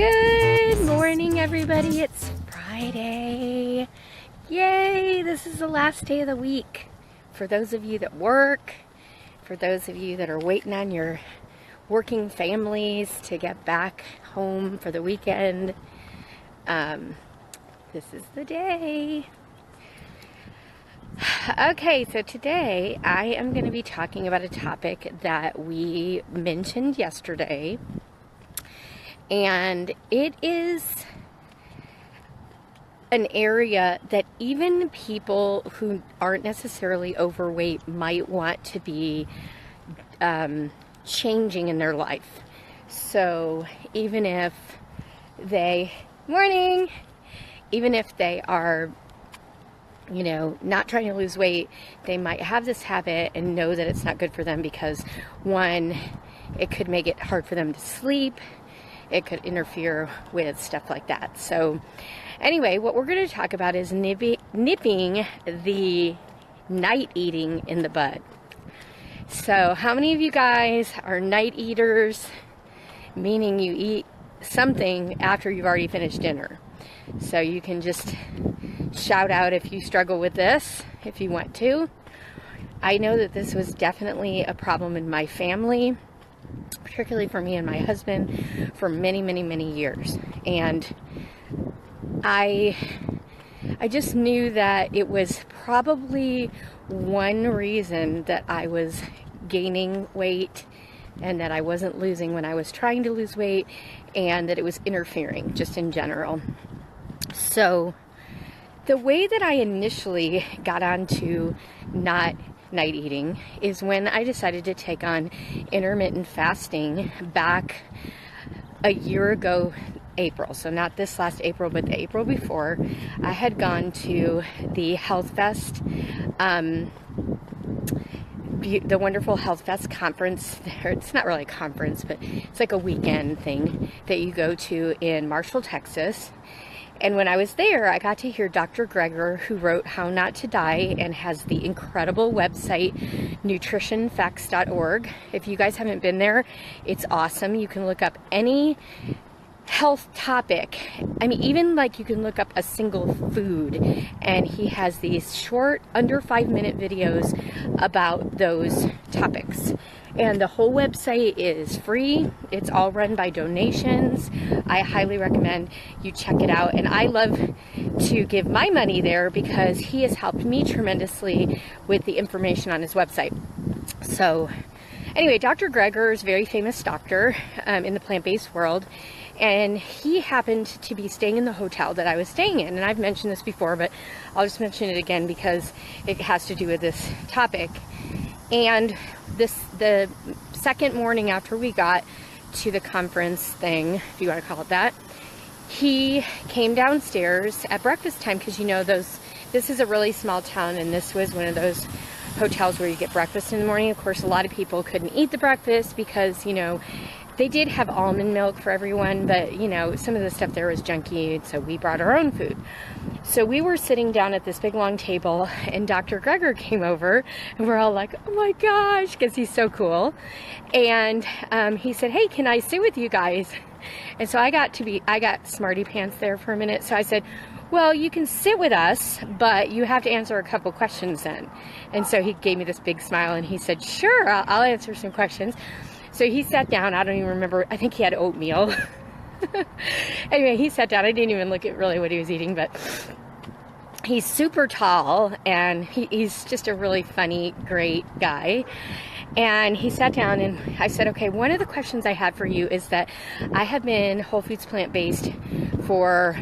Good morning, everybody. It's Friday. Yay! This is the last day of the week. For those of you that work, for those of you that are waiting on your working families to get back home for the weekend, this is the day. Okay, so today I am going to be talking about a topic that we mentioned yesterday. And it is an area that even people who aren't necessarily overweight might want to be changing in their life. So even if they, even if they are, not trying to lose weight, they might have this habit and know that it's not good for them because, one, it could make it hard for them to sleep. It could interfere with stuff like that. So anyway, what we're going to talk about is nipping the night eating in the bud. So how many of you guys are night eaters, meaning you eat something after you've already finished dinner? So you can just shout out if you struggle with this, if you want to. I know that this was definitely a problem in my family, particularly for me and my husband, for many, many, many years. And I just knew that it was probably one reason that I was gaining weight and that I wasn't losing when I was trying to lose weight, and that it was interfering just in general. So the way that I initially got onto not night eating is when I decided to take on intermittent fasting back a year ago, April. So not this last April, but the April before. I had gone to the Health Fest, the wonderful Health Fest conference there. It's not really a conference, but it's like a weekend thing that you go to in Marshall, Texas. And when I was there, I got to hear Dr. Greger, who wrote How Not to Die and has the incredible website, nutritionfacts.org. If you guys haven't been there, it's awesome. You can look up any health topic. I mean, even like you can look up a single food, and he has these short, under 5-minute videos about those topics. And the whole website is free. It's all run by donations. I highly recommend you check it out. And I love to give my money there because he has helped me tremendously with the information on his website. So anyway, Dr. Greger is a very famous doctor in the plant-based world. And he happened to be staying in the hotel that I was staying in. And I've mentioned this before, but I'll just mention it again because it has to do with this topic. And the second morning after we got to the conference thing, if you want to call it that, he came downstairs at breakfast time because, this is a really small town, and this was one of those hotels where you get breakfast in the morning. Of course, a lot of people couldn't eat the breakfast because, they did have almond milk for everyone, but, some of the stuff there was junky, so we brought our own food. So we were sitting down at this big long table, and Dr. Greger came over, and we're all like, oh my gosh, because he's so cool. And he said, hey, can I sit with you guys? And so I got smarty pants there for a minute. So I said, well, you can sit with us, but you have to answer a couple questions then. And so he gave me this big smile, and he said, sure, I'll answer some questions. So he sat down. I don't even remember. I think he had oatmeal. Anyway, he sat down. I didn't even look at really what he was eating, but he's super tall, and he's just a really funny, great guy. And he sat down, and I said, okay, one of the questions I had for you is that I have been whole foods plant-based for,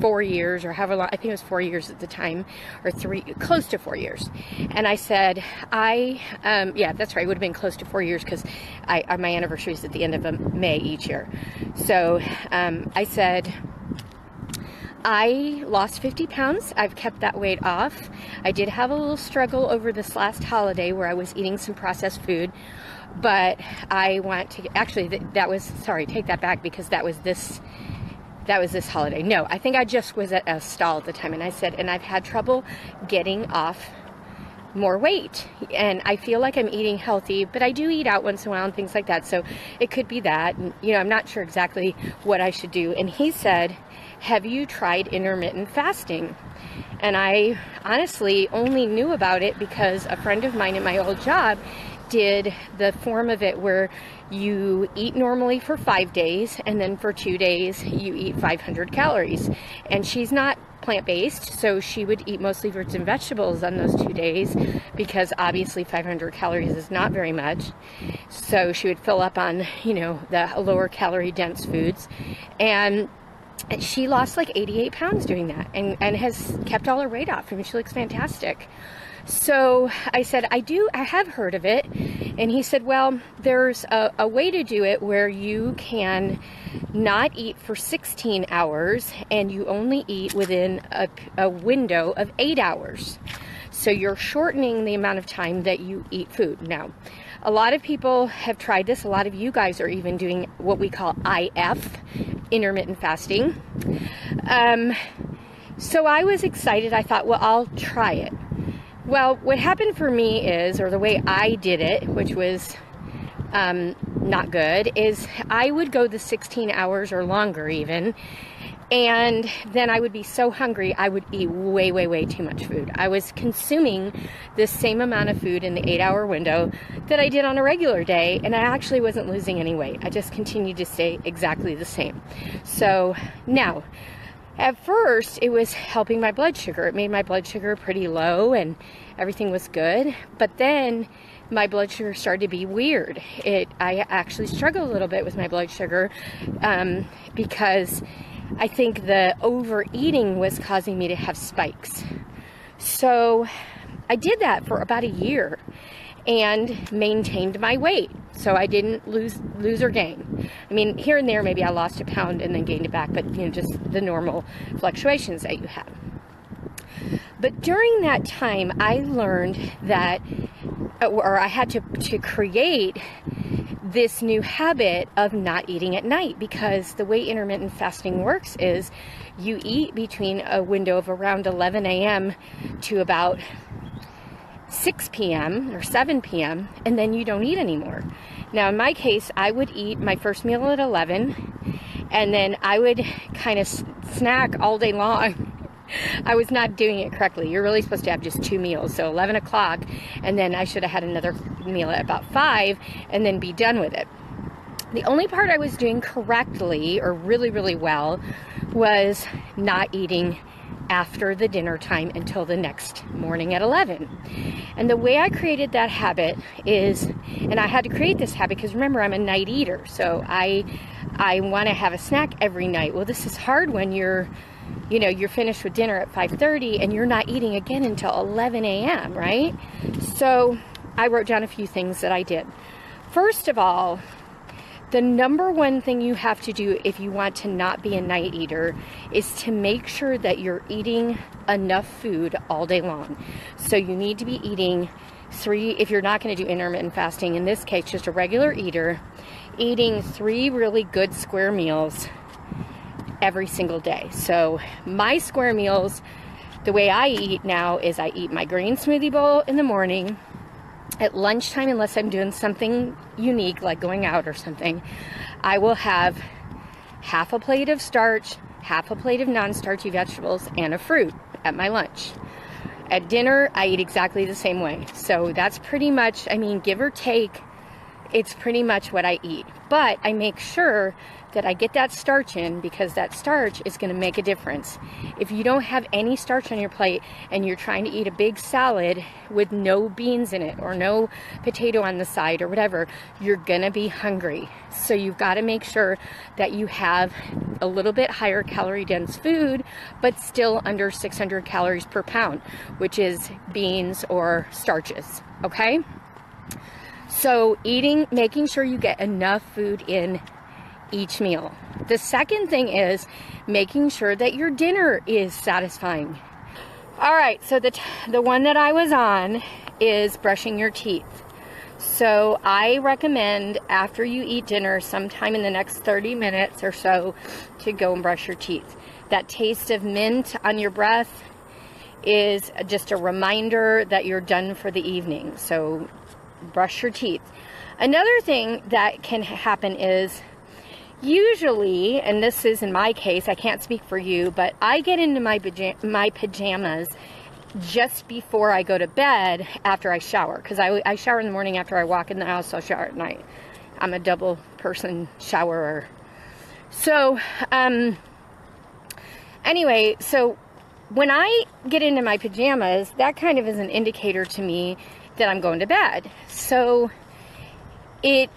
4 years or however long. I think it was 4 years at the time, or close to 4 years. And I said, yeah, that's right. It would have been close to 4 years because my anniversary is at the end of May each year. So I said, I lost 50 pounds. I've kept that weight off. I did have a little struggle over this last holiday where I was eating some processed food, but I want to, actually, take that back, because that was this holiday. No, I think I just was at a stall at the time, and I said, and I've had trouble getting off more weight, and I feel like I'm eating healthy, but I do eat out once in a while and things like that, so it could be that. And, you know, I'm not sure exactly what I should do. And he said, have you tried intermittent fasting? And I honestly only knew about it because a friend of mine at my old job did the form of it where you eat normally for 5 days, and then for 2 days you eat 500 calories. And she's not plant-based, so she would eat mostly fruits and vegetables on those 2 days, because obviously 500 calories is not very much. So she would fill up on, you know, the lower calorie dense foods. And she lost like 88 pounds doing that, and has kept all her weight off. I mean, she looks fantastic. So I said, I have heard of it. And he said, well, there's a way to do it where you can not eat for 16 hours and you only eat within a window of 8 hours. So you're shortening the amount of time that you eat food. Now, a lot of people have tried this. A lot of you guys are even doing what we call IF, intermittent fasting. So I was excited. I thought, well, I'll try it. Well, what happened for me is, or the way I did it, which was not good, is I would go the 16 hours or longer even, and then I would be so hungry I would eat way, way, way too much food. I was consuming the same amount of food in the 8-hour window that I did on a regular day, and I actually wasn't losing any weight. I just continued to stay exactly the same. So now, at first, it was helping my blood sugar. It made my blood sugar pretty low and everything was good. But then my blood sugar started to be weird. I actually struggled a little bit with my blood sugar because I think the overeating was causing me to have spikes. So I did that for about a year and maintained my weight. So I didn't lose or gain. I mean, here and there, maybe I lost a pound and then gained it back, but you know, just the normal fluctuations that you have. But during that time, I learned that, or I had to create this new habit of not eating at night, because the way intermittent fasting works is you eat between a window of around 11 a.m. to about 6 p.m. or 7 p.m. and then you don't eat anymore. Now in my case, I would eat my first meal at 11 and then I would kind of snack all day long. I was not doing it correctly. You're really supposed to have just 2 meals, so 11 o'clock, and then I should have had another meal at about 5 and then be done with it. The only part I was doing correctly, or really, really well, was not eating after the dinner time until the next morning at 11. And the way I created that habit is, and I had to create this habit because remember, I'm a night eater, so I want to have a snack every night. Well, this is hard when you're finished with dinner at 5:30 and you're not eating again until 11 a.m., right? So I wrote down a few things that I did. First of all, the number one thing you have to do if you want to not be a night eater is to make sure that you're eating enough food all day long. So you need to be eating 3, if you're not going to do intermittent fasting, in this case, just a regular eater, eating 3 really good square meals every single day. So my square meals, the way I eat now is I eat my green smoothie bowl in the morning. At lunchtime, unless I'm doing something unique like going out or something, I will have half a plate of starch, half a plate of non-starchy vegetables, and a fruit at my lunch. At dinner, I eat exactly the same way. So that's pretty much, I mean, give or take, it's pretty much what I eat. But I make sure that I get that starch in, because that starch is going to make a difference. If you don't have any starch on your plate and you're trying to eat a big salad with no beans in it or no potato on the side or whatever, you're going to be hungry. So you've got to make sure that you have a little bit higher calorie dense food, but still under 600 calories per pound, which is beans or starches, okay? So making sure you get enough food in each meal. The second thing is making sure that your dinner is satisfying. All right, so the one that I was on is brushing your teeth. So I recommend after you eat dinner, sometime in the next 30 minutes or so, to go and brush your teeth. That taste of mint on your breath is just a reminder that you're done for the evening. So brush your teeth. Another thing that can happen is usually, and this is in my case, I can't speak for you, but I get into my pajamas just before I go to bed after I shower, because I shower in the morning after I walk in the house. I'll shower at night. I'm a double person showerer. So anyway, so when I get into my pajamas, that kind of is an indicator to me that I'm going to bed. So it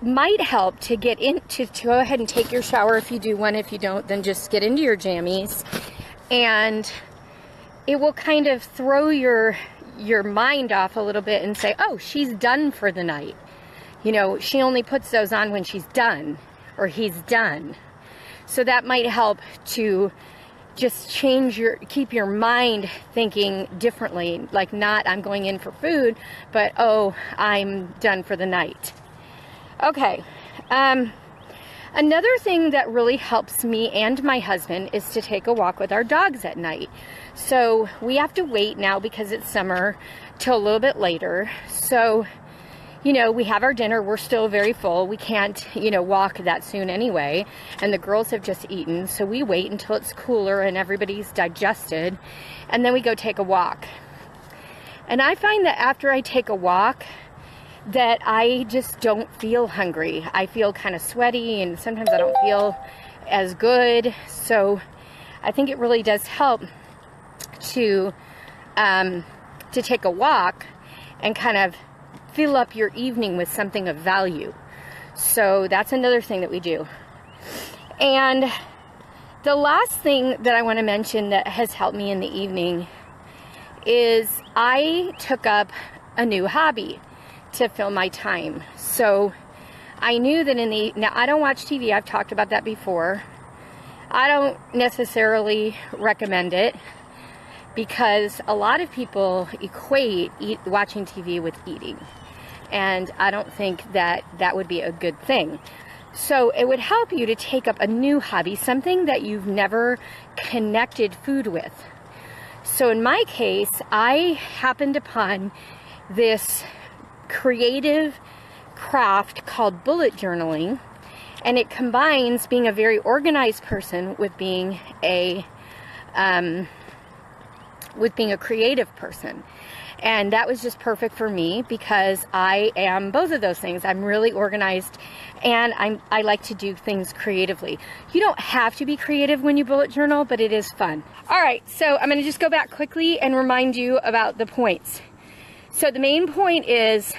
might help to get to go ahead and take your shower if you do one. If you don't, then just get into your jammies, and it will kind of throw your mind off a little bit and say, oh, she's done for the night. You know, she only puts those on when she's done, or he's done. So that might help to just keep your mind thinking differently, like not I'm going in for food, but oh, I'm done for the night. Okay, another thing that really helps me and my husband is to take a walk with our dogs at night. So we have to wait now because it's summer till a little bit later. So, you know, we have our dinner, we're still very full. We can't, you know, walk that soon anyway. And the girls have just eaten. So we wait until it's cooler and everybody's digested. And then we go take a walk. And I find that after I take a walk, that I just don't feel hungry. I feel kind of sweaty, and sometimes I don't feel as good. So I think it really does help to take a walk and kind of fill up your evening with something of value. So that's another thing that we do. And the last thing that I want to mention that has helped me in the evening is I took up a new hobby to fill my time. So I knew that now I don't watch TV, I've talked about that before. I don't necessarily recommend it because a lot of people equate watching TV with eating. And I don't think that that would be a good thing. So it would help you to take up a new hobby, something that you've never connected food with. So in my case, I happened upon this creative craft called bullet journaling, and it combines being a very organized person with being a creative person. And that was just perfect for me because I am both of those things. I'm really organized, and I like to do things creatively. You don't have to be creative when you bullet journal, but it is fun. All right, so I'm gonna just go back quickly and remind you about the points. So the main point is,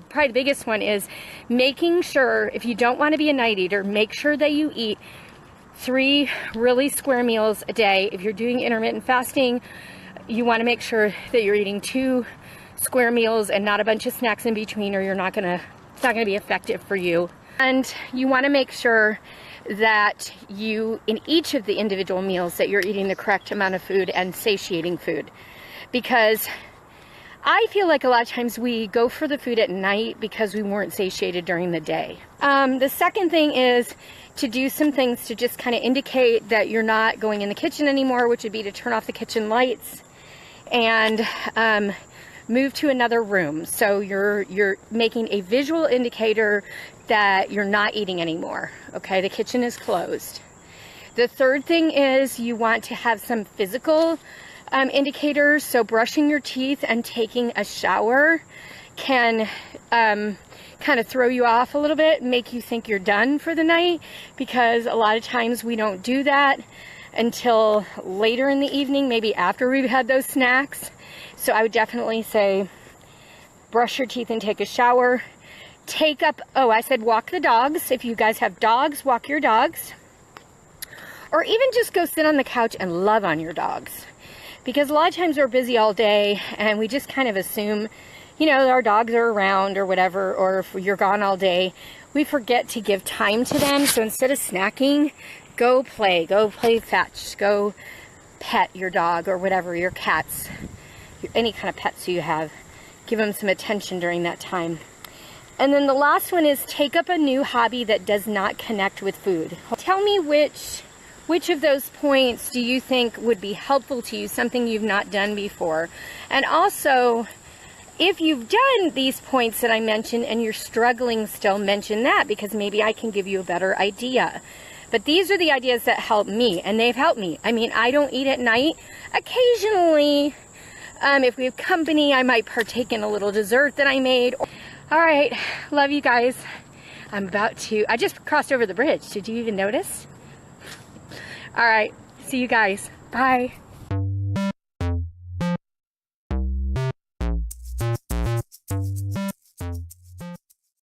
probably the biggest one is making sure, if you don't want to be a night eater, make sure that you eat 3 really square meals a day. If you're doing intermittent fasting, you want to make sure that you're eating 2 square meals and not a bunch of snacks in between, or it's not gonna be effective for you. And you want to make sure that you, in each of the individual meals, that you're eating the correct amount of food and satiating food. Because I feel like a lot of times we go for the food at night because we weren't satiated during the day. The second thing is to do some things to just kind of indicate that you're not going in the kitchen anymore, which would be to turn off the kitchen lights and move to another room. So you're making a visual indicator that you're not eating anymore. Okay, the kitchen is closed. The third thing is you want to have some physical indicators. So brushing your teeth and taking a shower can kind of throw you off a little bit, make you think you're done for the night, because a lot of times we don't do that until later in the evening, maybe after we've had those snacks. So I would definitely say brush your teeth and take a shower. I said walk the dogs. If you guys have dogs, walk your dogs. Or even just go sit on the couch and love on your dogs. Because a lot of times we're busy all day and we just kind of assume, you know, our dogs are around or whatever, or if you're gone all day, we forget to give time to them. So instead of snacking, go play fetch, go pet your dog or whatever, your cats, any kind of pets you have. Give them some attention during that time. And then the last one is take up a new hobby that does not connect with food. Tell me which which of those points do you think would be helpful to you, something you've not done before? And also, if you've done these points that I mentioned and you're struggling still, mention that, because maybe I can give you a better idea. But these are the ideas that help me, and they've helped me. I mean, I don't eat at night. Occasionally, if we have company, I might partake in a little dessert that I made. All right, love you guys. I just crossed over the bridge. Did you even notice? All right, see you guys. Bye.